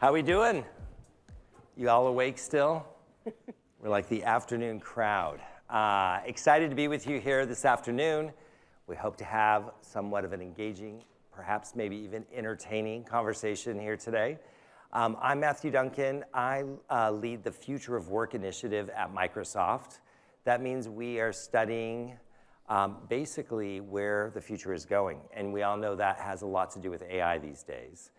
How we doing? You all awake still? We're like the afternoon crowd. Excited to be with you here this afternoon. We hope to have somewhat of an engaging, perhaps maybe even entertaining conversation here today. I'm Matthew Duncan. I lead the Future of Work initiative at Microsoft. That means we are studying basically where the future is going. And we all know that has a lot to do with AI these days.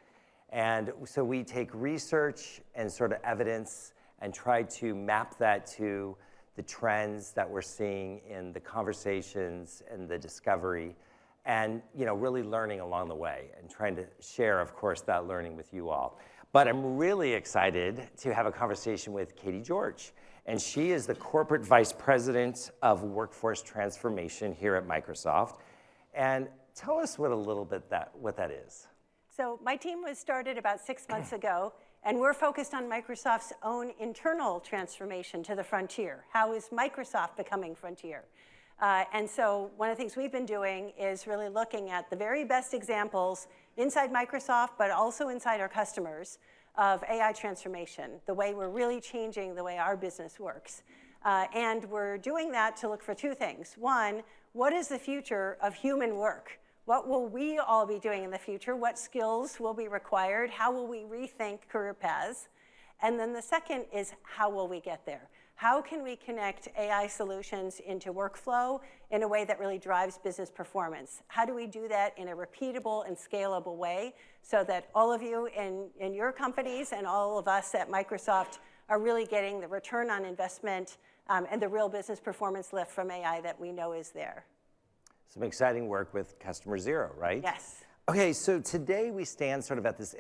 And so we take research and sort of evidence and try to map that to the trends that we're seeing in the conversations and the discovery, and really learning along the way and trying to share, of course, that learning with you all. But I'm really excited to have a conversation with Katy George, and she is the Corporate Vice President of Workforce Transformation here at Microsoft. And tell us what that is. So my team was started about 6 months ago, and we're focused on Microsoft's own internal transformation to the frontier. How is Microsoft becoming frontier? And so one of the things we've been doing is really looking at the very best examples inside Microsoft, but also inside our customers, of AI transformation, the way we're really changing the way our business works. And we're doing that to look for two things. One, what is the future of human work? What will we all be doing in the future? What skills will be required? How will we rethink career paths? And then the second is, how will we get there? How can we connect AI solutions into workflow in a way that really drives business performance? How do we do that in a repeatable and scalable way so that all of you in your companies and all of us at Microsoft are really getting the return on investment and the real business performance lift from AI that we know is there? Some exciting work with Customer Zero, right? Yes. Okay, so today we stand sort of at this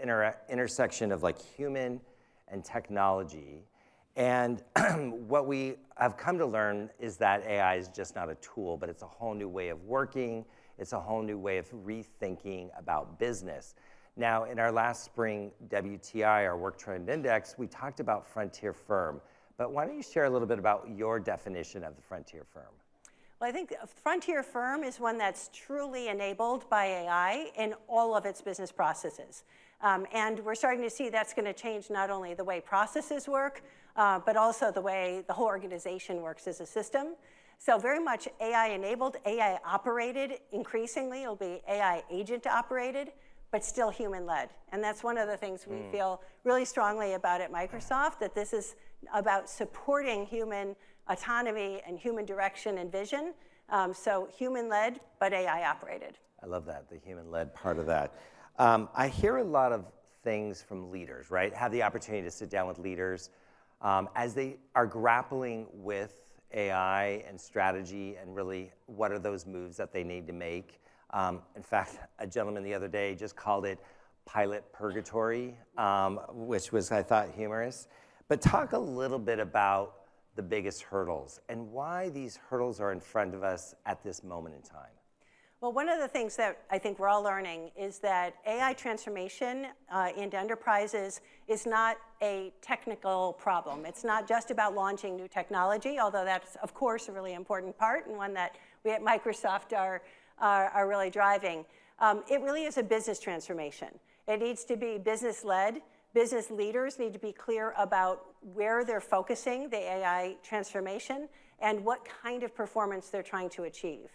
intersection of like human and technology. And what we have come to learn is that AI is just not a tool, but it's a whole new way of working. It's a whole new way of rethinking about business. Now, in our last spring WTI, our Work Trend Index, we talked about frontier firm. But why don't you share a little bit about your definition of the frontier firm? Well, I think a frontier firm is one that's truly enabled by AI in all of its business processes. And we're starting to see that's going to change not only the way processes work, but also the way the whole organization works as a system. So very much AI-enabled, AI-operated. Increasingly, it'll be AI agent-operated, but still human-led. And that's one of the things we feel really strongly about at Microsoft, that this is about supporting human autonomy and human direction and vision. So human-led, but AI-operated. I love that, the human-led part of that. I hear a lot of things from leaders, right? Have the opportunity to sit down with leaders as they are grappling with AI and strategy and really what are those moves that they need to make. In fact, a gentleman the other day just called it pilot purgatory, which was, I thought, humorous. But talk a little bit about the biggest hurdles and why these hurdles are in front of us at this moment in time. Well, one of the things that I think we're all learning is that AI transformation into enterprises is not a technical problem. It's not just about launching new technology, although that's, of course, a really important part and one that we at Microsoft are really driving. It really is a business transformation. It needs to be business-led. Business leaders need to be clear about where they're focusing the AI transformation and what kind of performance they're trying to achieve.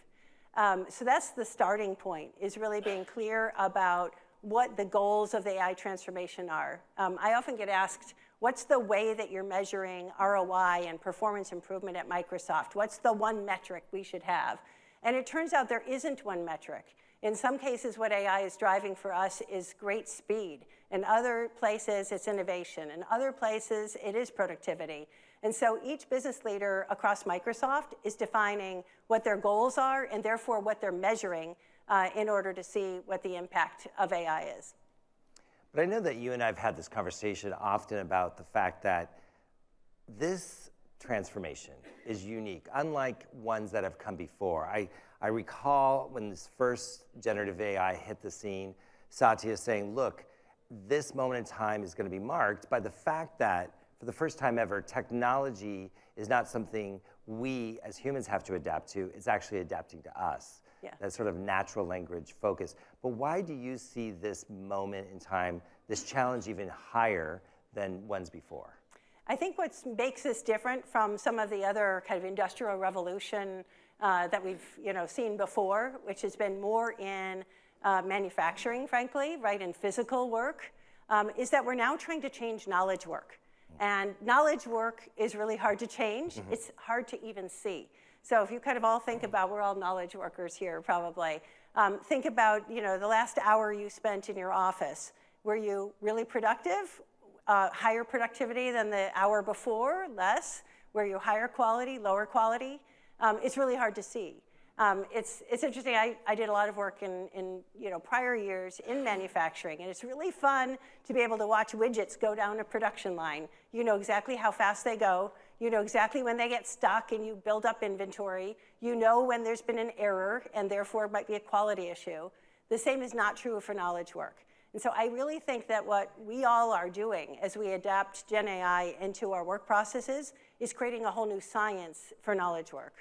So that's the starting point, is really being clear about what the goals of the AI transformation are. I often get asked, what's the way that you're measuring ROI and performance improvement at Microsoft? What's the one metric we should have? And it turns out there isn't one metric. In some cases, what AI is driving for us is great speed. In other places, it's innovation. In other places, it is productivity. And so each business leader across Microsoft is defining what their goals are and therefore what they're measuring in order to see what the impact of AI is. But I know that you and I have had this conversation often about the fact that this transformation is unique, unlike ones that have come before. I recall when this first generative AI hit the scene, Satya saying, look, this moment in time is going to be marked by the fact that for the first time ever, technology is not something we as humans have to adapt to. It's actually adapting to us. Yeah. That sort of natural language focus. But why do you see this moment in time, this challenge even higher than ones before? I think what makes this different from some of the other kind of industrial revolution that we've seen before, which has been more in manufacturing, frankly, right, in physical work, is that we're now trying to change knowledge work. And knowledge work is really hard to change. Mm-hmm. It's hard to even see. So if you kind of all think about, we're all knowledge workers here probably, think about the last hour you spent in your office. Were you really productive? Higher productivity than the hour before? Less? Were you higher quality, lower quality? It's really hard to see. It's interesting. I did a lot of work in prior years in manufacturing, and it's really fun to be able to watch widgets go down a production line. You know exactly how fast they go. You know exactly when they get stuck, and you build up inventory. You know when there's been an error, and therefore it might be a quality issue. The same is not true for knowledge work. And so I really think that what we all are doing as we adapt Gen AI into our work processes is creating a whole new science for knowledge work.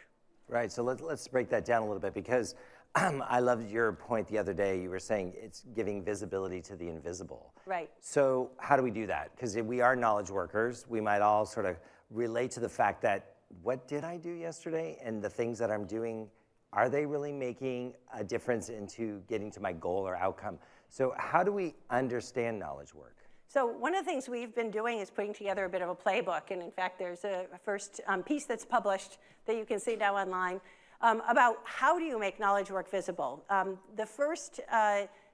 Right, so let's break that down a little bit, because I loved your point the other day. You were saying it's giving visibility to the invisible. Right. So how do we do that? Because if we are knowledge workers, we might all sort of relate to the fact that, what did I do yesterday? And the things that I'm doing, are they really making a difference into getting to my goal or outcome? So how do we understand knowledge work? So one of the things we've been doing is putting together a bit of a playbook. And in fact, there's a first piece that's published that you can see now online about how do you make knowledge work visible. The first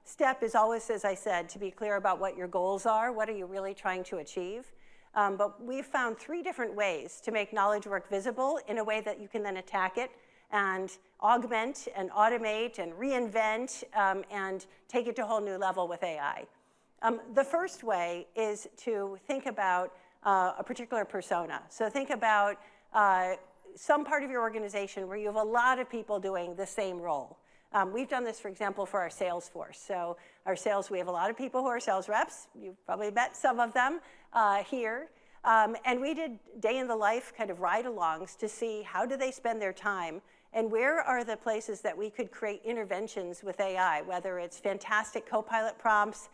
step is always, as I said, to be clear about what your goals are. What are you really trying to achieve? But we've found 3 different ways to make knowledge work visible in a way that you can then attack it and augment and automate and reinvent and take it to a whole new level with AI. The first way is to think about a particular persona. So think about some part of your organization where you have a lot of people doing the same role. We've done this, for example, for our sales force. So we have a lot of people who are sales reps. You've probably met some of them here. And we did day in the life kind of ride-alongs to see how do they spend their time and where are the places that we could create interventions with AI, whether it's fantastic Copilot prompts,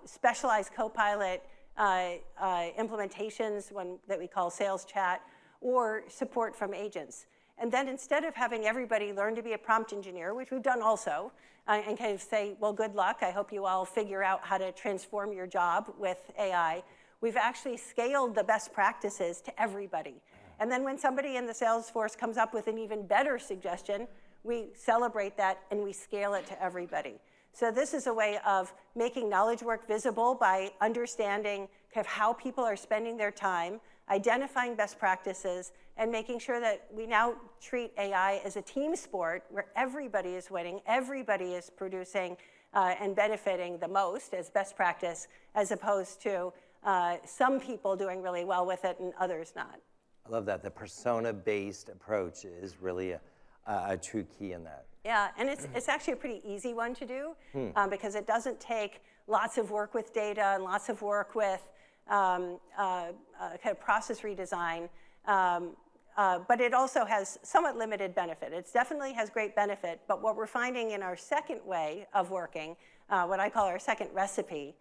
specialized Copilot implementations that we call sales chat, or support from agents. And then instead of having everybody learn to be a prompt engineer, which we've done also, and kind of say, well, good luck, I hope you all figure out how to transform your job with AI, we've actually scaled the best practices to everybody. And then when somebody in the sales force comes up with an even better suggestion, we celebrate that and we scale it to everybody. So this is a way of making knowledge work visible by understanding kind of how people are spending their time, identifying best practices, and making sure that we now treat AI as a team sport where everybody is winning, everybody is producing and benefiting the most as best practice, as opposed to some people doing really well with it and others not. I love that. The persona-based approach is really a true key in that. Yeah, and it's actually a pretty easy one to do because it doesn't take lots of work with data and lots of work with kind of process redesign, but it also has somewhat limited benefit. It definitely has great benefit, but what we're finding in our second way of working, what I call our second recipe,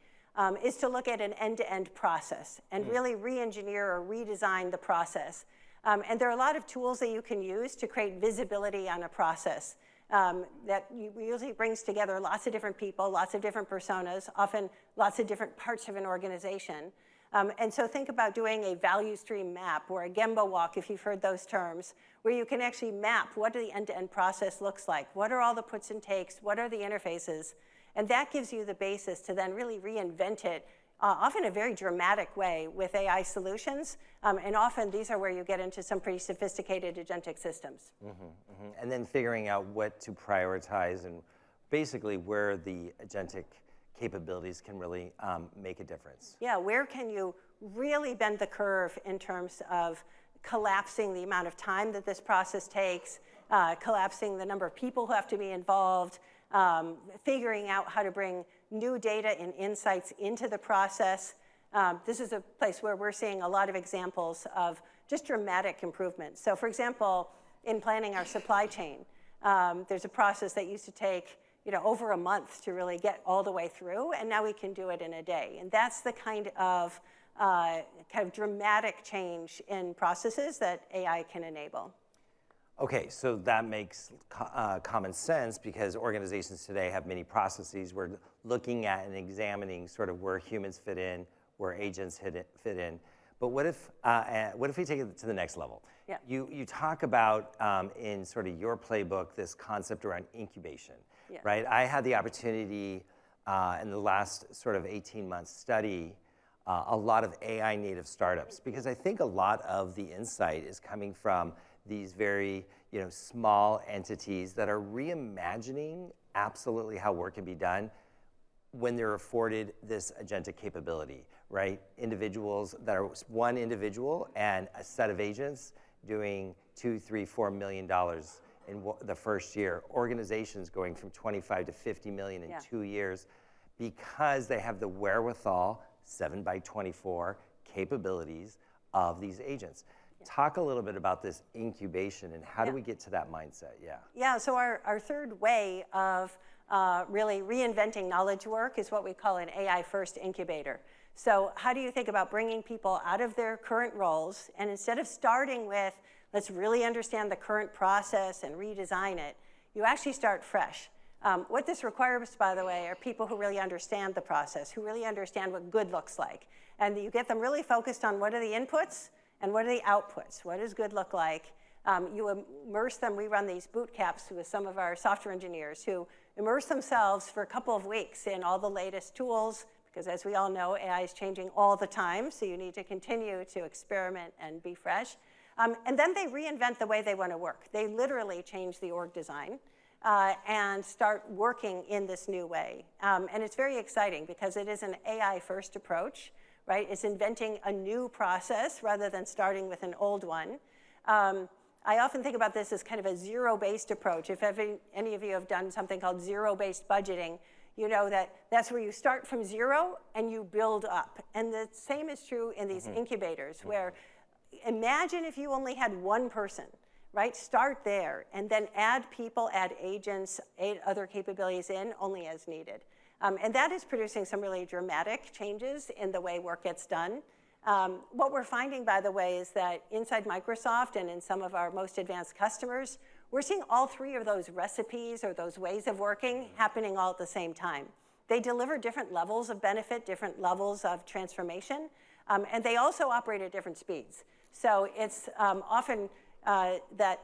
is to look at an end-to-end process and really re-engineer or redesign the process. And there are a lot of tools that you can use to create visibility on a process that usually brings together lots of different people, lots of different personas, often lots of different parts of an organization. And so think about doing a value stream map or a Gemba walk, if you've heard those terms, where you can actually map what the end-to-end process looks like. What are all the puts and takes? What are the interfaces? And that gives you the basis to then really reinvent it, often in a very dramatic way with AI solutions. And often these are where you get into some pretty sophisticated agentic systems. And then figuring out what to prioritize and basically where the agentic capabilities can really make a difference. Yeah, where can you really bend the curve in terms of collapsing the amount of time that this process takes, collapsing the number of people who have to be involved, figuring out how to bring new data and insights into the process. This is a place where we're seeing a lot of examples of just dramatic improvements. So for example, in planning our supply chain, there's a process that used to take over a month to really get all the way through, and now we can do it in a day. And that's the kind of dramatic change in processes that AI can enable. Okay, so that makes common sense because organizations today have many processes. We're looking at and examining sort of where humans fit in, where agents fit in. But what if we take it to the next level? Yeah. You talk about in sort of your playbook this concept around incubation, Yeah. right? I had the opportunity in the last sort of 18 months study a lot of AI native startups because I think a lot of the insight is coming from these very small entities that are reimagining absolutely how work can be done when they're afforded this agentic capability, right? Individuals that are one individual and a set of agents doing $2, $3, $4 million in the first year. Organizations going from 25 to 50 million in 2 years because they have the wherewithal, 7x24 capabilities of these agents. Talk a little bit about this incubation and how do we get to that mindset? Yeah, so our third way of really reinventing knowledge work is what we call an AI first incubator. So how do you think about bringing people out of their current roles, and instead of starting with, let's really understand the current process and redesign it, you actually start fresh. What this requires, by the way, are people who really understand the process, who really understand what good looks like. And you get them really focused on what are the inputs and what are the outputs? What does good look like? You immerse them. We run these boot camps with some of our software engineers who immerse themselves for a couple of weeks in all the latest tools, because as we all know, AI is changing all the time, so you need to continue to experiment and be fresh. And then they reinvent the way they want to work. They literally change the org design and start working in this new way. And it's very exciting because it is an AI-first approach. Right? It's inventing a new process rather than starting with an old one. I often think about this as kind of a zero-based approach. If any of you have done something called zero-based budgeting, you know that that's where you start from zero and you build up. And the same is true in these incubators, where imagine if you only had one person, right? Start there and then add people, add agents, add other capabilities in only as needed. And that is producing some really dramatic changes in the way work gets done. What we're finding, by the way, is that inside Microsoft and in some of our most advanced customers, we're seeing all three of those recipes or those ways of working happening all at the same time. They deliver different levels of benefit, different levels of transformation, and they also operate at different speeds. So it's often that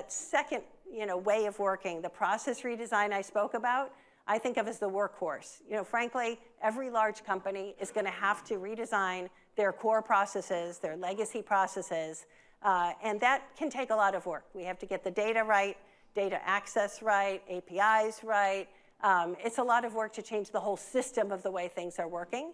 second way of working, the process redesign I spoke about, I think of as the workhorse. Frankly, every large company is going to have to redesign their core processes, their legacy processes, and that can take a lot of work. We have to get the data right, data access right, APIs right. It's a lot of work to change the whole system of the way things are working.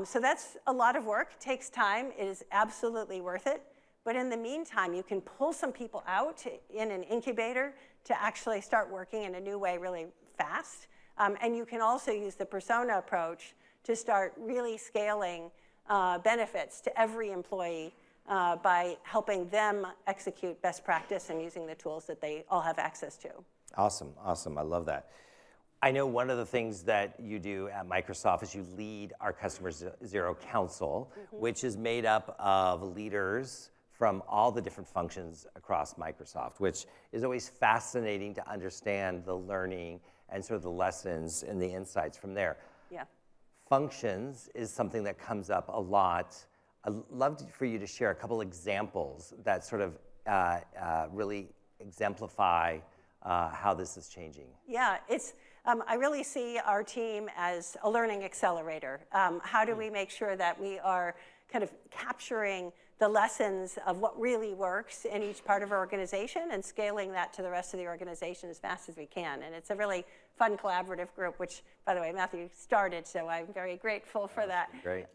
So that's a lot of work. It takes time. It is absolutely worth it. But in the meantime, you can pull some people out in an incubator to actually start working in a new way really fast. And you can also use the persona approach to start really scaling benefits to every employee by helping them execute best practice and using the tools that they all have access to. Awesome, awesome. I love that. I know one of the things that you do at Microsoft is you lead our Customer Zero Council, which is made up of leaders from all the different functions across Microsoft, which is always fascinating to understand the learning and sort of the lessons and the insights from there. Yeah. Functions is something that comes up a lot. I'd love for you to share a couple examples that sort of really exemplify how this is changing. Yeah, I really see our team as a learning accelerator. How do we make sure that we are kind of capturing the lessons of what really works in each part of our organization and scaling that to the rest of the organization as fast as we can? And it's a really fun collaborative group, which, by the way, Matthew started, so I'm very grateful for that. Great.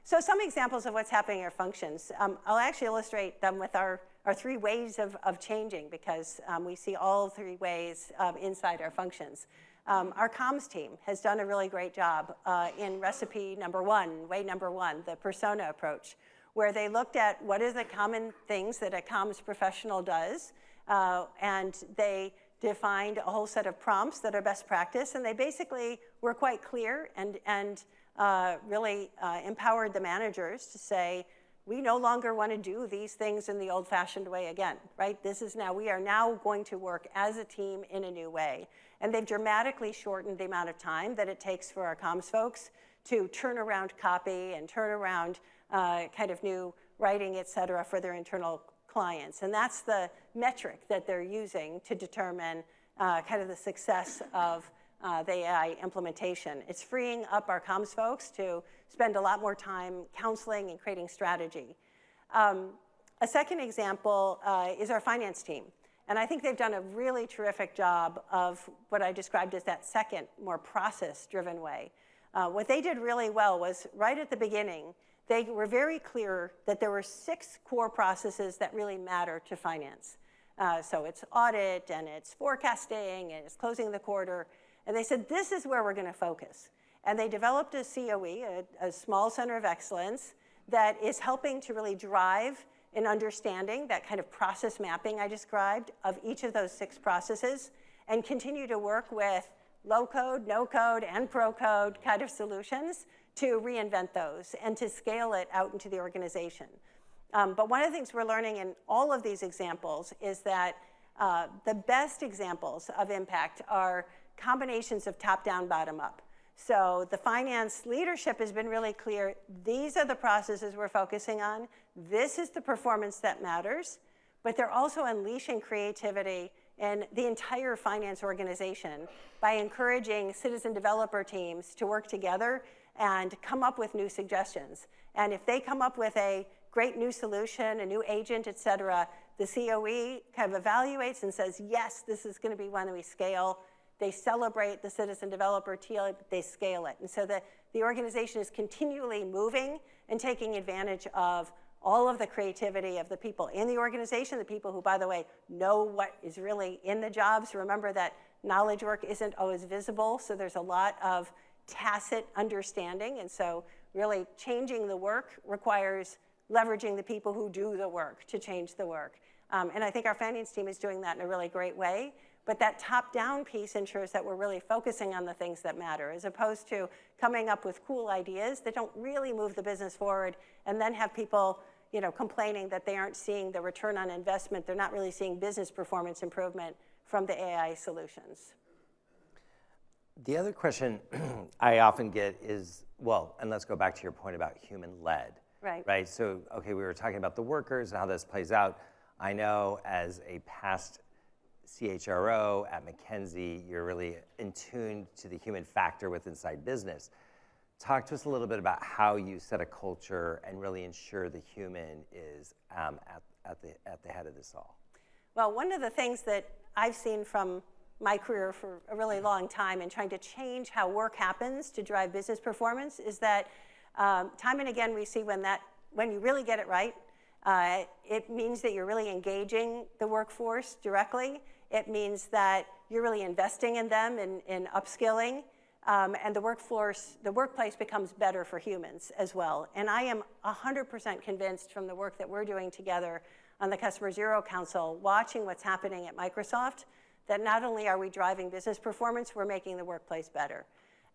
So some examples of what's happening in our functions. I'll actually illustrate them with our three ways of changing, because we see all three ways inside our functions. Our comms team has done a really great job in recipe number one, way number one, the persona approach, where they looked at what are the common things that a comms professional does, and they defined a whole set of prompts that are best practice, and they basically were quite clear and really empowered the managers to say, we no longer want to do these things in the old-fashioned way again, right? We are now going to work as a team in a new way. And they've dramatically shortened the amount of time that it takes for our comms folks to turn around copy and turn around kind of new writing, et cetera, for their internal clients. And that's the metric that they're using to determine kind of the success of the AI implementation. It's freeing up our comms folks to spend a lot more time counseling and creating strategy. A second example is our finance team. And I think they've done a really terrific job of what I described as that second, more process-driven way. What they did really well was right at the beginning, they were very clear that there were 6 core processes that really matter to finance. So it's audit, and it's forecasting, and it's closing the quarter. And they said, this is where we're going to focus. And they developed a COE, a small center of excellence, that is helping to really drive an understanding, that kind of process mapping I described, of each of those 6 processes, and continue to work with low-code, no-code, and pro-code kind of solutions to reinvent those and to scale it out into the organization. But one of the things we're learning in all of these examples is that the best examples of impact are combinations of top-down, bottom-up. So the finance leadership has been really clear. These are the processes we're focusing on. This is the performance that matters. But they're also unleashing creativity in the entire finance organization by encouraging citizen developer teams to work together and come up with new suggestions. And if they come up with a great new solution, a new agent, et cetera, the COE kind of evaluates and says, yes, this is going to be one that we scale. They celebrate the citizen developer team, they scale it. And so the organization is continually moving and taking advantage of all of the creativity of the people in the organization, the people who, by the way, know what is really in the jobs. Remember that knowledge work isn't always visible, so there's a lot of tacit understanding. And so really changing the work requires leveraging the people who do the work to change the work. And I think our finance team is doing that in a really great way. But that top-down piece ensures that we're really focusing on the things that matter, as opposed to coming up with cool ideas that don't really move the business forward, and then have people, complaining that they aren't seeing the return on investment. They're not really seeing business performance improvement from the AI solutions. The other question I often get is, well, and let's go back to your point about human-led. Right? So, okay, we were talking about the workers and how this plays out. I know as a past CHRO at McKinsey, you're really in tune to the human factor with inside business. Talk to us a little bit about how you set a culture and really ensure the human is at the head of this all. Well, one of the things that I've seen from my career for a really long time in trying to change how work happens to drive business performance is that time and again we see when you really get it right, it means that you're really engaging the workforce directly. It means that you're really investing in them in upskilling, and the workplace becomes better for humans as well. And I am 100% convinced from the work that we're doing together on the Customer Zero Council, watching what's happening at Microsoft, that not only are we driving business performance, we're making the workplace better.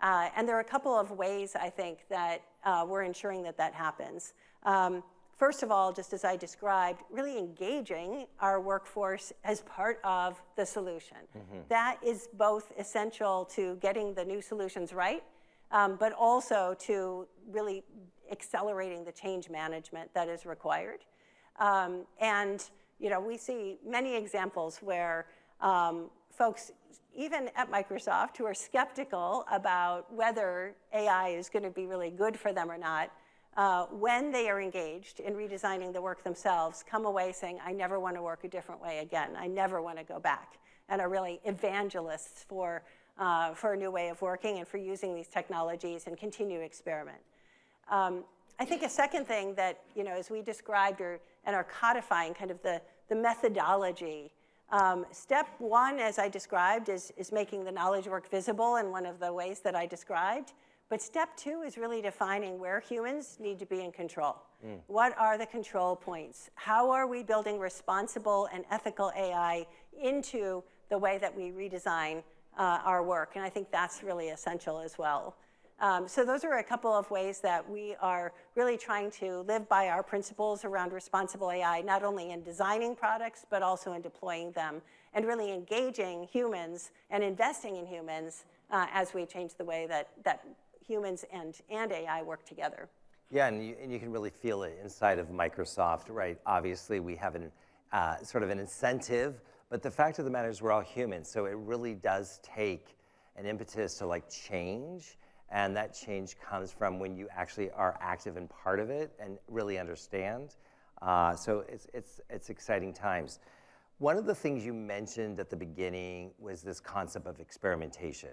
And there are a couple of ways, I think, that we're ensuring that happens. First of all, just as I described, really engaging our workforce as part of the solution. Mm-hmm. That is both essential to getting the new solutions right, but also to really accelerating the change management that is required. And we see many examples where folks, even at Microsoft, who are skeptical about whether AI is going to be really good for them or not, when they are engaged in redesigning the work themselves, come away saying, I never want to work a different way again. I never want to go back, and are really evangelists for a new way of working and for using these technologies and continue to experiment. I think a second thing that, as we described and are codifying kind of the methodology, step one, as I described, is making the knowledge work visible in one of the ways that I described. But step two is really defining where humans need to be in control. What are the control points? How are we building responsible and ethical AI into the way that we redesign our work. And I think that's really essential as well. So those are a couple of ways that we are really trying to live by our principles around responsible AI, not only in designing products, but also in deploying them, and really engaging humans and investing in humans as we change the way that humans and AI work together. Yeah, and you can really feel it inside of Microsoft, right? Obviously, we have sort of an incentive, but the fact of the matter is we're all humans, so it really does take an impetus to like change, and that change comes from when you actually are active and part of it and really understand. So it's exciting times. One of the things you mentioned at the beginning was this concept of experimentation.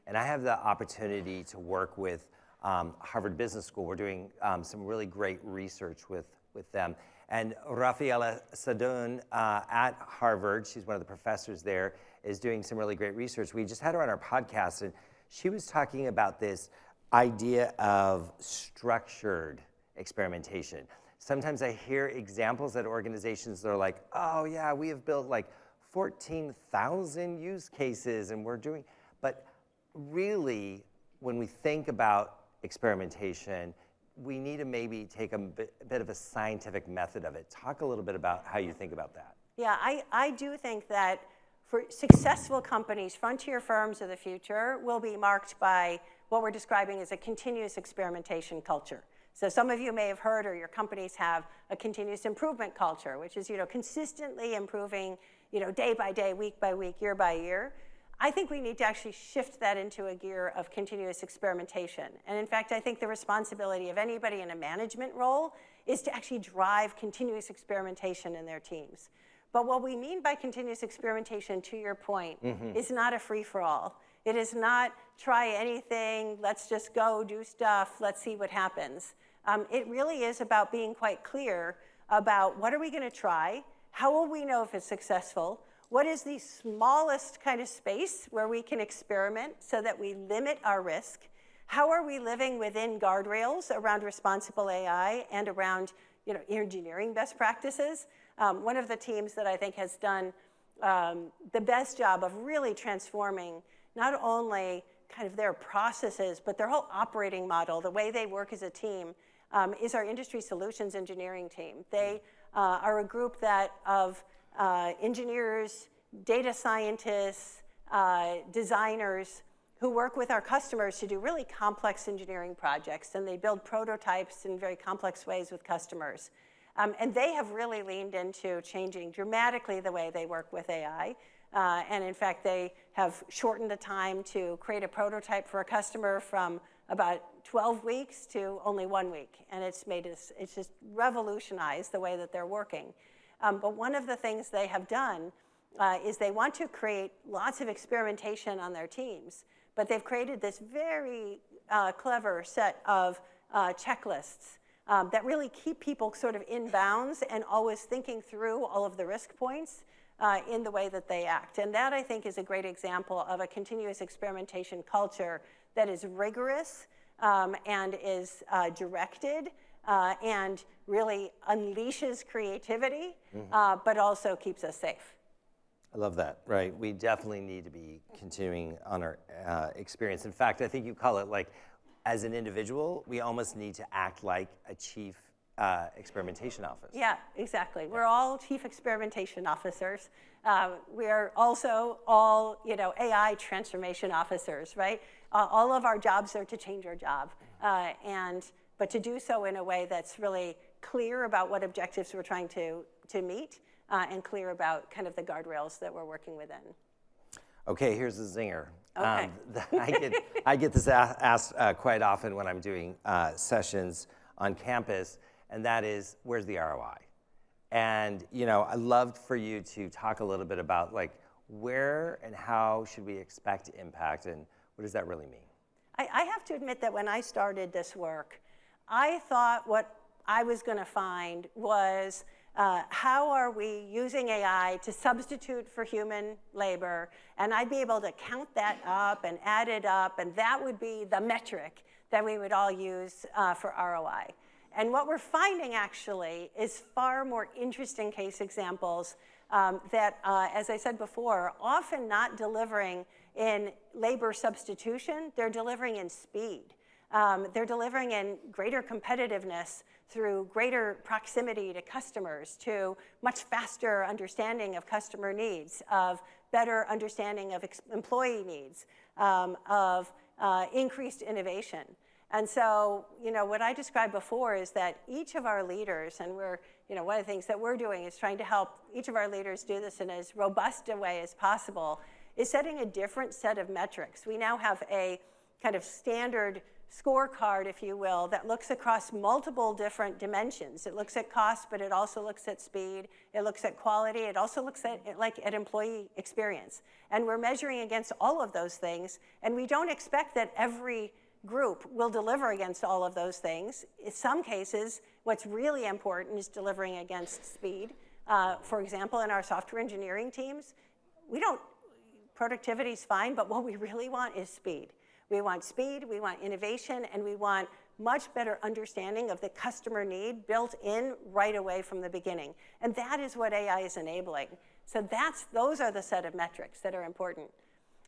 And I have the opportunity to work with Harvard Business School. We're doing some really great research with them. And 𝗦𝗲𝗀𝗀𝗍𝗂 at Harvard, she's one of the professors there, is doing some really great research. We just had her on our podcast, and she was talking about this idea of structured experimentation. Sometimes I hear examples at organizations that are like, oh yeah, we have built like 14,000 use cases and we're doing, but really when we think about experimentation, we need to maybe take a bit of a scientific method of it. Talk a little bit about how you think about that. Yeah, I do think that for successful companies, frontier firms of the future will be marked by what we're describing as a continuous experimentation culture. So some of you may have heard, or your companies have, a continuous improvement culture, which is, consistently improving, day by day, week by week, year by year. I think we need to actually shift that into a gear of continuous experimentation. And in fact, I think the responsibility of anybody in a management role is to actually drive continuous experimentation in their teams. But what we mean by continuous experimentation, to your point, is not a free-for-all. It is not try anything, let's just go do stuff, let's see what happens. It really is about being quite clear about what are we going to try, how will we know if it's successful, what is the smallest kind of space where we can experiment so that we limit our risk, how are we living within guardrails around responsible AI and around engineering best practices. One of the teams that I think has done the best job of really transforming not only kind of their processes, but their whole operating model, the way they work as a team, is our industry solutions engineering team. They are a group of engineers, data scientists, designers who work with our customers to do really complex engineering projects, and they build prototypes in very complex ways with customers. And they have really leaned into changing dramatically the way they work with AI. And in fact, they have shortened the time to create a prototype for a customer from about 12 weeks to only 1 week. And it's just revolutionized the way that they're working. But one of the things they have done is they want to create lots of experimentation on their teams. But they've created this very clever set of checklists that really keep people sort of in bounds and always thinking through all of the risk points in the way that they act. And that, I think, is a great example of a continuous experimentation culture that is rigorous and is directed and really unleashes creativity, but also keeps us safe. I love that, right? We definitely need to be continuing on our experience. In fact, I think you call it like, as an individual, we almost need to act like a chief experimentation officer. Yeah, exactly. We're all chief experimentation officers. We are also all, AI transformation officers, right? All of our jobs are to change our job, but to do so in a way that's really clear about what objectives we're trying to meet, and clear about kind of the guardrails that we're working within. Okay, here's the zinger. Okay. I get this asked quite often when I'm doing sessions on campus, and that is, where's the ROI? And I'd love for you to talk a little bit about like where and how should we expect impact, and what does that really mean? I have to admit that when I started this work, I thought what I was going to find was how are we using AI to substitute for human labor, and I'd be able to count that up and add it up, and that would be the metric that we would all use for ROI. And what we're finding actually is far more interesting case examples that, as I said before, often not delivering in labor substitution, they're delivering in speed. They're delivering in greater competitiveness through greater proximity to customers, to much faster understanding of customer needs, of better understanding of employee needs, of increased innovation. And so, what I described before is that each of our leaders, and we're, one of the things that we're doing is trying to help each of our leaders do this in as robust a way as possible, is setting a different set of metrics. We now have a kind of standard scorecard, if you will, that looks across multiple different dimensions. It looks at cost, but it also looks at speed. It looks at quality. It also looks at employee experience. And we're measuring against all of those things. And we don't expect that every group will deliver against all of those things. In some cases, what's really important is delivering against speed. For example, in our software engineering teams, productivity's fine, but what we really want is speed. We want speed, we want innovation, and we want much better understanding of the customer need built in right away from the beginning. And that is what AI is enabling. So those are the set of metrics that are important.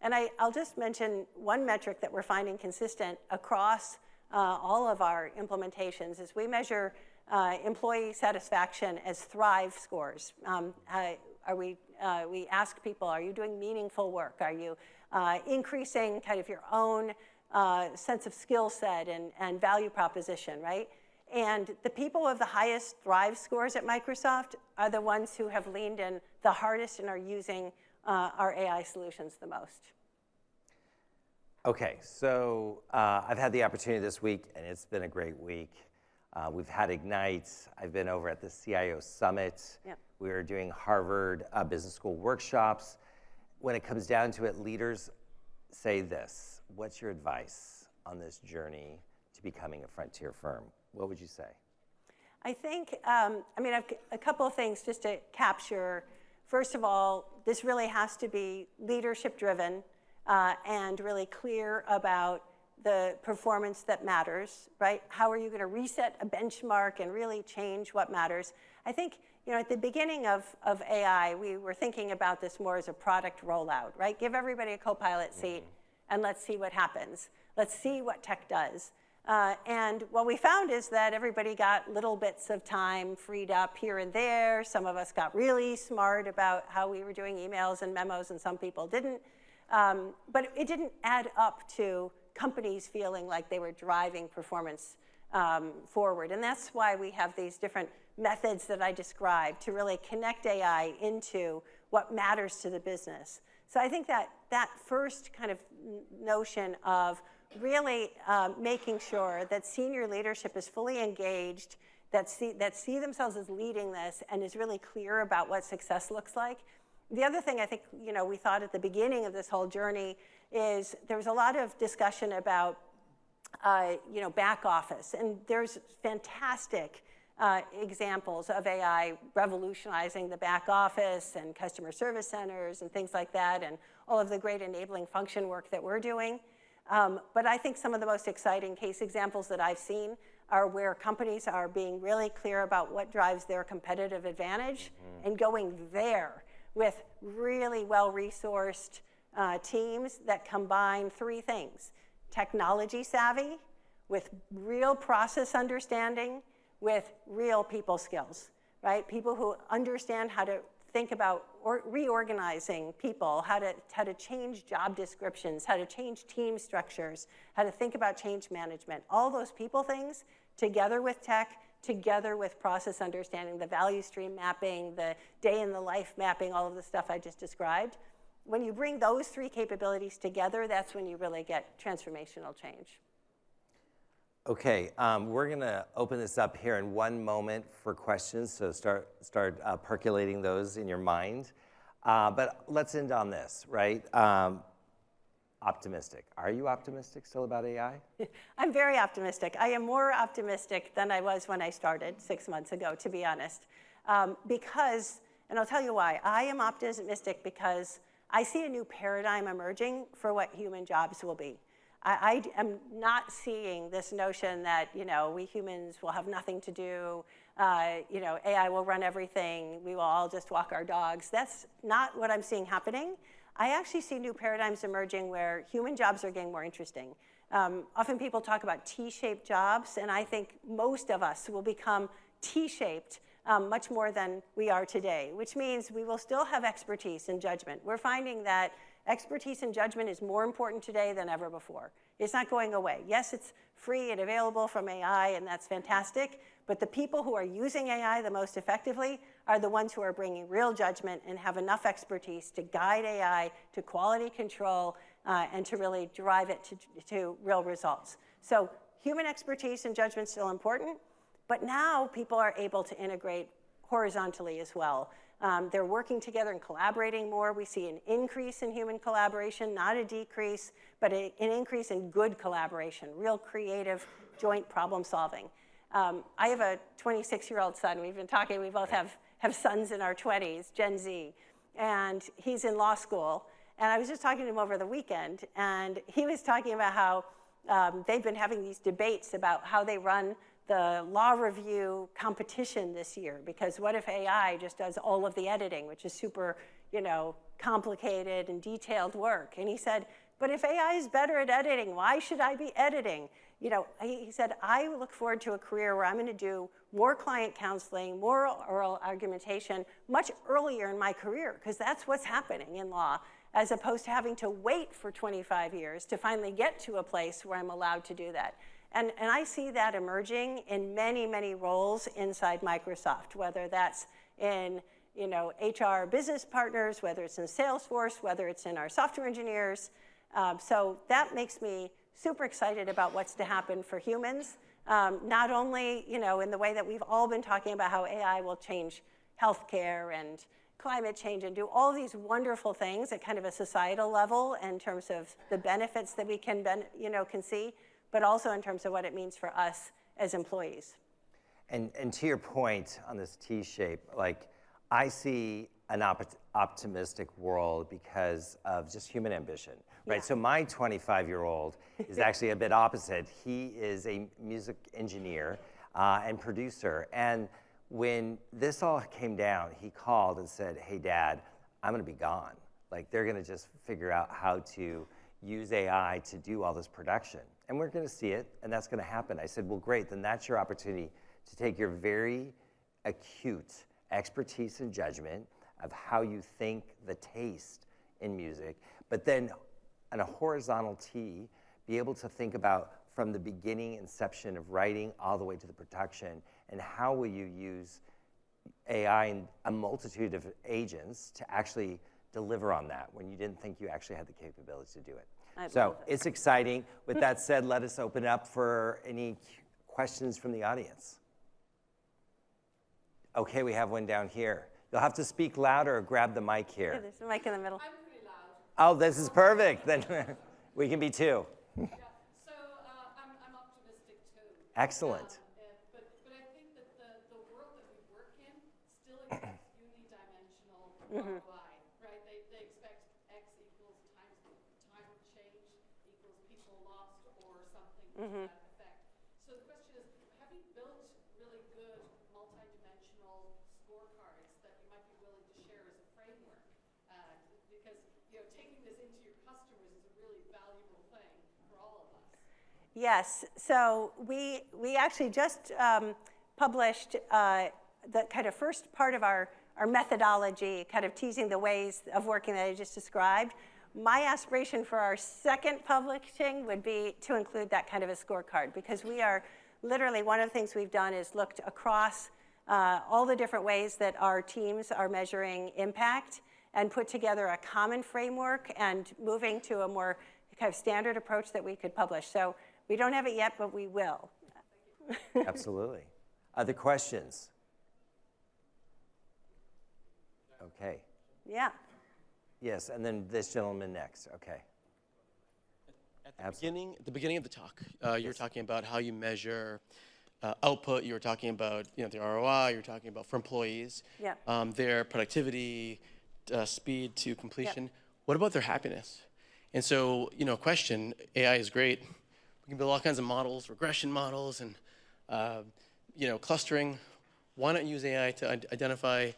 And I'll just mention one metric that we're finding consistent across all of our implementations is we measure employee satisfaction as Thrive scores. We ask people, are you doing meaningful work? Are you increasing kind of your own sense of skill set and value proposition, right? And the people with the highest Thrive scores at Microsoft are the ones who have leaned in the hardest and are using our AI solutions the most. Okay, so I've had the opportunity this week, and it's been a great week. We've had Ignite. I've been over at the CIO Summit. Yep. We are doing Harvard Business School workshops. When it comes down to it, leaders say this. What's your advice on this journey to becoming a frontier firm? What would you say? I think, I've a couple of things just to capture. First of all, this really has to be leadership driven and really clear about the performance that matters, right? How are you going to reset a benchmark and really change what matters? I think, at the beginning of AI, we were thinking about this more as a product rollout, right? Give everybody a co-pilot seat and let's see what happens. Let's see what tech does. And what we found is that everybody got little bits of time freed up here and there. Some of us got really smart about how we were doing emails and memos, and some people didn't. But it didn't add up to companies feeling like they were driving performance forward. And that's why we have these different methods that I described to really connect AI into what matters to the business. So I think that first kind of notion of really making sure that senior leadership is fully engaged, that see themselves as leading this and is really clear about what success looks like. The other thing I think we thought at the beginning of this whole journey is there was a lot of discussion about back office, and there's fantastic examples of AI revolutionizing the back office and customer service centers and things like that, and all of the great enabling function work that we're doing. But I think some of the most exciting case examples that I've seen are where companies are being really clear about what drives their competitive advantage and going there with really well-resourced teams that combine three things: technology savvy, with real process understanding, with real people skills, right? People who understand how to think about reorganizing people, how to change job descriptions, how to change team structures, how to think about change management. All those people things together with tech, together with process understanding, the value stream mapping, the day in the life mapping, all of the stuff I just described. When you bring those three capabilities together, that's when you really get transformational change. Okay, we're going to open this up here in one moment for questions, so start percolating those in your mind. But let's end on this, right? Optimistic. Are you optimistic still about AI? I'm very optimistic. I am more optimistic than I was when I started 6 months ago, to be honest. Because, and I'll tell you why, I am optimistic because I see a new paradigm emerging for what human jobs will be. I am not seeing this notion that, we humans will have nothing to do, AI will run everything, we will all just walk our dogs. That's not what I'm seeing happening. I actually see new paradigms emerging where human jobs are getting more interesting. Often people talk about T-shaped jobs, and I think most of us will become T-shaped much more than we are today, which means we will still have expertise and judgment. We're finding that expertise and judgment is more important today than ever before. It's not going away. Yes, it's free and available from AI, and that's fantastic, but the people who are using AI the most effectively are the ones who are bringing real judgment and have enough expertise to guide AI to quality control and to really drive it to real results. So human expertise and judgment is still important, but now people are able to integrate horizontally as well. They're working together and collaborating more. We see an increase in human collaboration, not a decrease, but an increase in good collaboration, real creative joint problem solving. I have a 26-year-old son. We've been talking. We both have sons in our 20s, Gen Z, and he's in law school. And I was just talking to him over the weekend, and he was talking about how they've been having these debates about how they run the law review competition this year, because what if AI just does all of the editing, which is super, complicated and detailed work? And he said, but if AI is better at editing, why should I be editing? He said, I look forward to a career where I'm going to do more client counseling, more oral argumentation much earlier in my career, because that's what's happening in law, as opposed to having to wait for 25 years to finally get to a place where I'm allowed to do that. And I see that emerging in many, many roles inside Microsoft, whether that's in HR business partners, whether it's in Salesforce, whether it's in our software engineers. So that makes me super excited about what's to happen for humans, not only in the way that we've all been talking about how AI will change healthcare and climate change and do all these wonderful things at kind of a societal level in terms of the benefits that we can see, but also in terms of what it means for us as employees. And to your point on this T-shape, I see an optimistic world because of just human ambition, right? Yeah. So my 25-year-old is actually a bit opposite. He is a music engineer and producer. And when this all came down, he called and said, hey, Dad, I'm going to be gone. They're going to just figure out how to use AI to do all this production. And we're going to see it, and that's going to happen. I said, well, great, then that's your opportunity to take your very acute expertise and judgment of how you think the taste in music, but then on a horizontal T, be able to think about from the beginning inception of writing all the way to the production, and how will you use AI and a multitude of agents to actually deliver on that when you didn't think you actually had the capability to do it. So it's exciting. With that said, let us open it up for any questions from the audience. Okay, we have one down here. You'll have to speak louder or grab the mic here. Yeah, there's a mic in the middle. I'm pretty loud. Oh, this is perfect. Then we can be two. Yeah, so I'm optimistic too. Excellent. But I think that the world that we work in still expects unidimensional ROI, right? They expect X equals time change equals people lost or something to that effect. So the question is, have you built really good multidimensional scorecards that you might be willing to share as a framework? Because taking this into your customers is a really valuable thing for all of us. Yes, so we actually just published the kind of first part of our methodology, kind of teasing the ways of working that I just described. My aspiration for our second publishing would be to include that kind of a scorecard, because we are literally, one of the things we've done is looked across all the different ways that our teams are measuring impact and put together a common framework and moving to a more kind of standard approach that we could publish. So we don't have it yet, but we will. Absolutely. Other questions? Okay. Yeah. Yes, and then this gentleman next. Okay. At the beginning of the talk, you were talking about how you measure output. You were talking about the ROI. You were talking about for employees, their productivity, speed to completion. What about their happiness? And so, question, AI is great. We can build all kinds of models, regression models, and clustering. Why not use AI to identify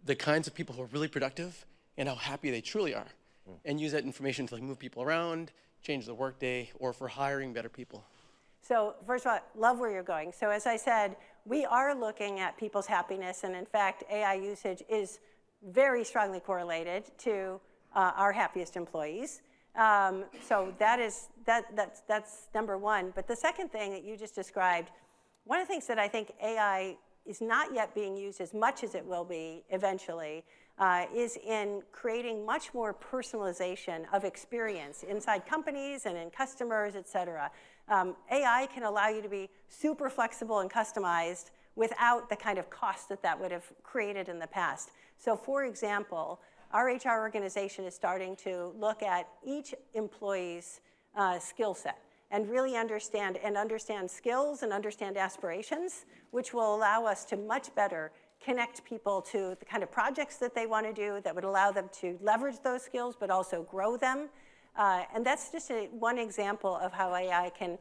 the kinds of people who are really productive and how happy they truly are, and use that information to move people around, change the workday, or for hiring better people? So first of all, love where you're going. So as I said, we are looking at people's happiness, and in fact, AI usage is very strongly correlated to our happiest employees. So that's number one. But the second thing that you just described, one of the things that I think AI is not yet being used as much as it will be eventually is in creating much more personalization of experience inside companies and in customers, et cetera. AI can allow you to be super flexible and customized without the kind of cost that would have created in the past. So for example, our HR organization is starting to look at each employee's skill set and really understand skills and understand aspirations, which will allow us to much better connect people to the kind of projects that they want to do that would allow them to leverage those skills but also grow them. And that's just one example of how AI can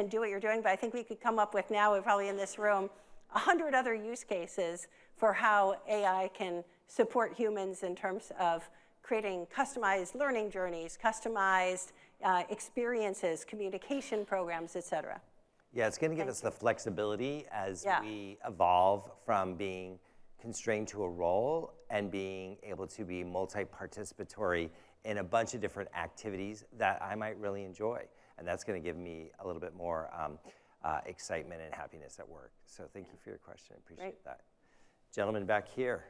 do what you're doing. But I think we could come up with now, we're probably in this room, 100 other use cases for how AI can support humans in terms of creating customized learning journeys, customized experiences, communication programs, et cetera. Yeah, it's going to give us the flexibility as we evolve from being constrained to a role and being able to be multi-participatory in a bunch of different activities that I might really enjoy. And that's going to give me a little bit more excitement and happiness at work. So thank you for your question. I appreciate that. Gentleman back here.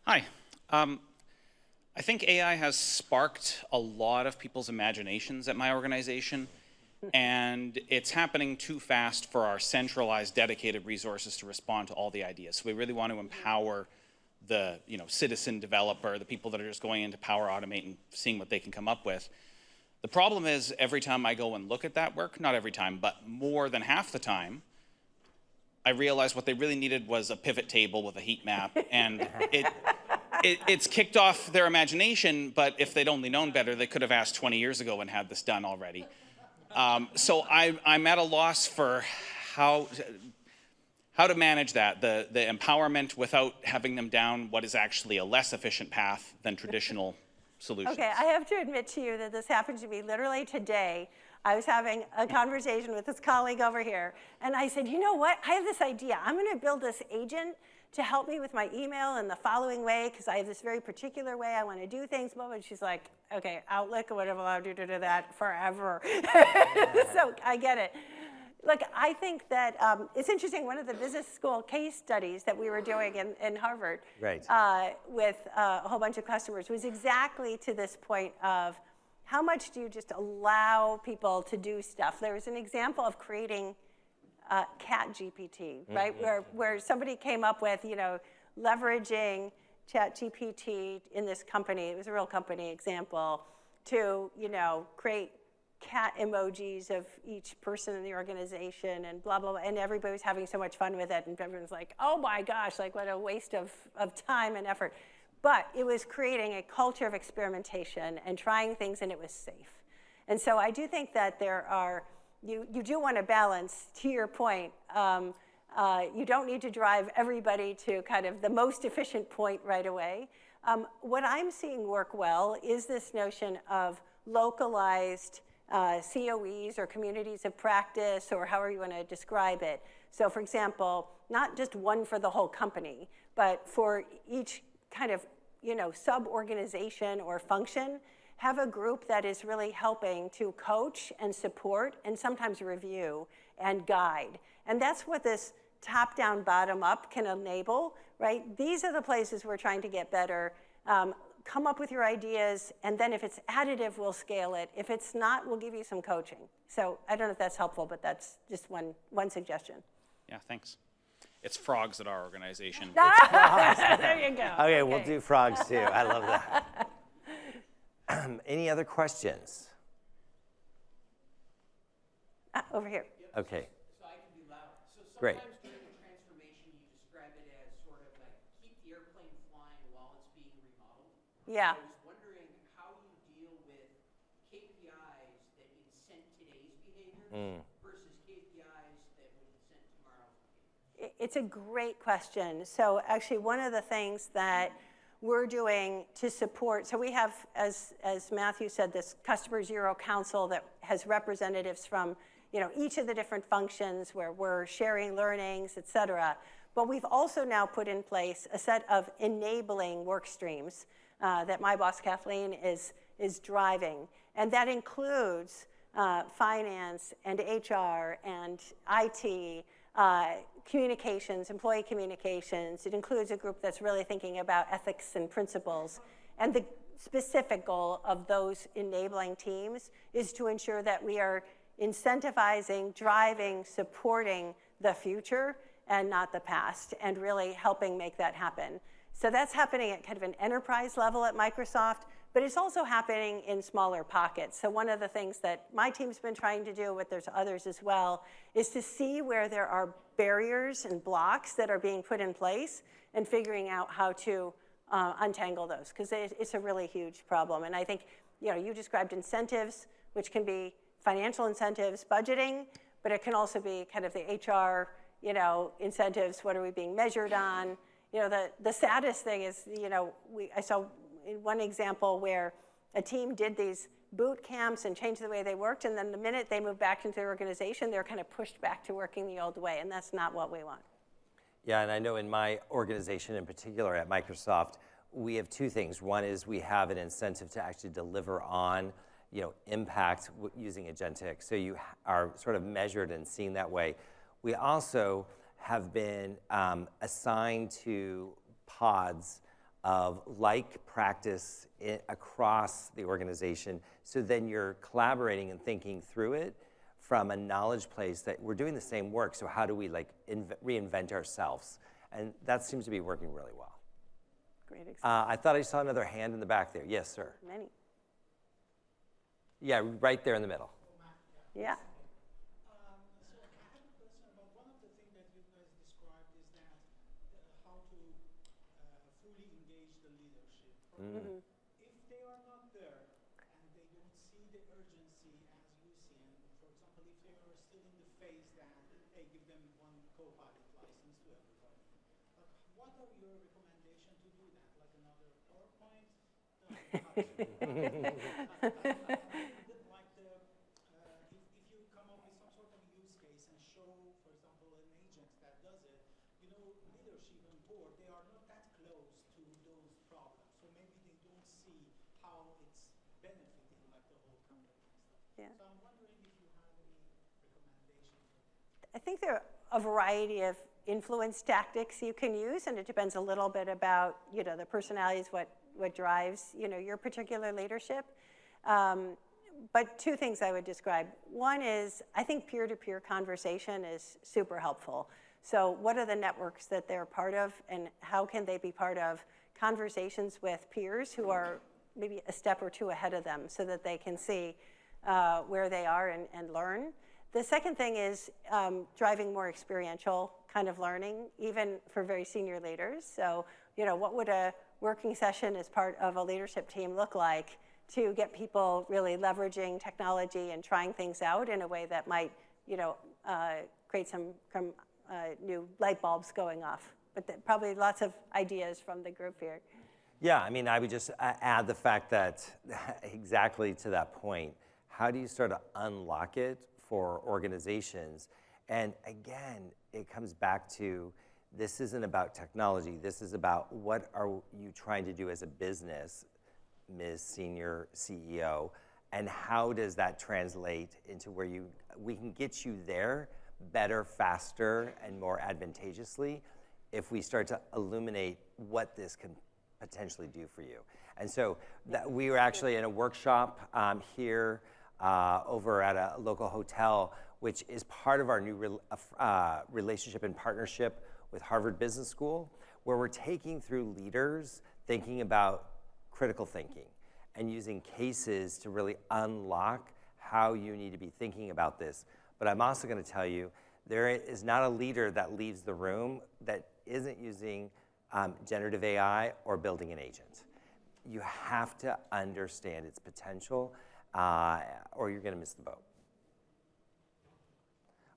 Hi. I think AI has sparked a lot of people's imaginations at my organization, and it's happening too fast for our centralized, dedicated resources to respond to all the ideas. So we really want to empower the citizen developer, the people that are just going into Power Automate and seeing what they can come up with. The problem is every time I go and look at that work, not every time, but more than half the time, I realize what they really needed was a pivot table with a heat map, and it's kicked off their imagination, but if they'd only known better, they could have asked 20 years ago and had this done already. So I'm at a loss for how to manage that, the empowerment without having them down what is actually a less efficient path than traditional solutions. Okay, I have to admit to you that this happened to me literally today. I was having a conversation with this colleague over here, and I said, you know what? I have this idea. I'm going to build this agent to help me with my email in the following way, because I have this very particular way I want to do things. And she's like, okay, Outlook would have allowed you to do that forever. So I get it. Look, I think that it's interesting. One of the business school case studies that we were doing in Harvard with a whole bunch of customers was exactly to this point of how much do you just allow people to do stuff. There was an example of creating ChatGPT, right? Where somebody came up with, leveraging ChatGPT in this company. It was a real company example to, create cat emojis of each person in the organization and blah, blah, blah. And everybody was having so much fun with it. And everyone's like, oh my gosh, like what a waste of time and effort. But it was creating a culture of experimentation and trying things, and it was safe. And so I do think that there are, you do want to balance, to your point, you don't need to drive everybody to kind of the most efficient point right away. What I'm seeing work well is this notion of localized COEs or communities of practice, or however you want to describe it. So for example, not just one for the whole company, but for each kind of sub-organization or function, have a group that is really helping to coach and support and sometimes review and guide. And that's what this top-down, bottom-up can enable, right? These are the places we're trying to get better. Come up with your ideas, and then if it's additive, we'll scale it. If it's not, we'll give you some coaching. So I don't know if that's helpful, but that's just one suggestion. Yeah, thanks. It's frogs at our organization. There you go. Okay, we'll do frogs too. I love that. Any other questions? Over here. Okay. So I can be loud. So Great. sometimes during the transformation, you describe it as sort of like keep the airplane flying Yeah. I was wondering how you deal with KPIs that incent today's behavior versus KPIs that would incent tomorrow's behavior. It's a great question. So actually, one of the things that we're doing to support, so we have, as Matthew said, this Customer Zero Council that has representatives from each of the different functions where we're sharing learnings, et cetera. But we've also now put in place a set of enabling work streams that my boss, Kathleen, is driving. And that includes finance and HR and IT, communications, employee communications. It includes a group that's really thinking about ethics and principles. And the specific goal of those enabling teams is to ensure that we are incentivizing, driving, supporting the future and not the past, and really helping make that happen. So that's happening at kind of an enterprise level at Microsoft, but it's also happening in smaller pockets. So one of the things that my team's been trying to do, but there's others as well, is to see where there are barriers and blocks that are being put in place and figuring out how to untangle those, because it's a really huge problem. And I think you described incentives, which can be financial incentives, budgeting, but it can also be kind of the HR incentives. What are we being measured on? The saddest thing is, I saw in one example where a team did these boot camps and changed the way they worked, and then the minute they moved back into the organization, they're kind of pushed back to working the old way, and that's not what we want. Yeah, and I know in my organization in particular at Microsoft, we have two things. One is we have an incentive to actually deliver on impact using agentic. So you are sort of measured and seen that way. We also have been assigned to pods of like practice across the organization. So then you're collaborating and thinking through it from a knowledge place that we're doing the same work. So how do we reinvent ourselves? And that seems to be working really well. Great example. I thought I saw another hand in the back there. Yes, sir. Many. Yeah, right there in the middle. Yeah. So I have a question about one of the things that you guys described is that how to fully engage the leadership. Mm-hmm. If they are not there and they don't see the urgency as you see, and for example, if they are still in the phase that hey, give them one co-pilot license to everybody, what are your recommendations to do that? Like another PowerPoint? If you come up with some sort of use case and show, for example, an agent that does it, leadership and board, they are not that close to those problems. So maybe they don't see how it's benefiting like the whole company and stuff. Yeah. So I'm wondering if you have any recommendations for that. I think there are a variety of influence tactics you can use, and it depends a little bit about the personalities, what drives your particular leadership. But two things I would describe. One is, I think peer-to-peer conversation is super helpful. So what are the networks that they're part of, and how can they be part of conversations with peers who are maybe a step or two ahead of them, so that they can see where they are and learn. The second thing is driving more experiential kind of learning, even for very senior leaders. So what would a working session as part of a leadership team look like to get people really leveraging technology and trying things out in a way that might, create some new light bulbs going off. But probably lots of ideas from the group here. Yeah, I mean, I would just add the fact that exactly to that point, how do you start to unlock it for organizations? And again, it comes back to, this isn't about technology. This is about what are you trying to do as a business, Ms. Senior CEO, and how does that translate into where we can get you there better, faster, and more advantageously if we start to illuminate what this can potentially do for you. And so we were actually in a workshop here over at a local hotel, which is part of our new relationship and partnership with Harvard Business School, where we're taking through leaders thinking about critical thinking and using cases to really unlock how you need to be thinking about this. But I'm also going to tell you, there is not a leader that leaves the room that isn't using generative AI or building an agent. you have to understand its potential, or you're going to miss the boat.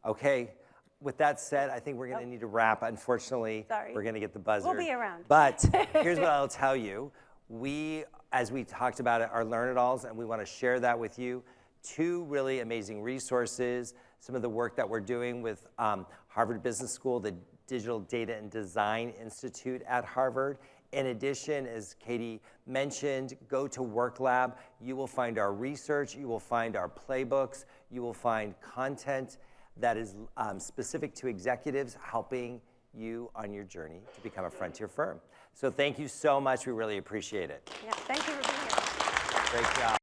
Okay, with that said, I think we're going to need to wrap. Unfortunately, Sorry. we're going to get the buzzer. We'll be around. But here's what I'll tell you. We, as we talked about it, are Learn-It-Alls, and we want to share that with you. 2 really amazing resources, some of the work that we're doing with Harvard Business School, the Digital Data and Design Institute at Harvard. In addition, as Katie mentioned, go to WorkLab. You will find our research, you will find our playbooks, you will find content that is specific to executives helping you on your journey to become a frontier firm. So thank you so much. We really appreciate it. Yeah, thank you for being here. Great job.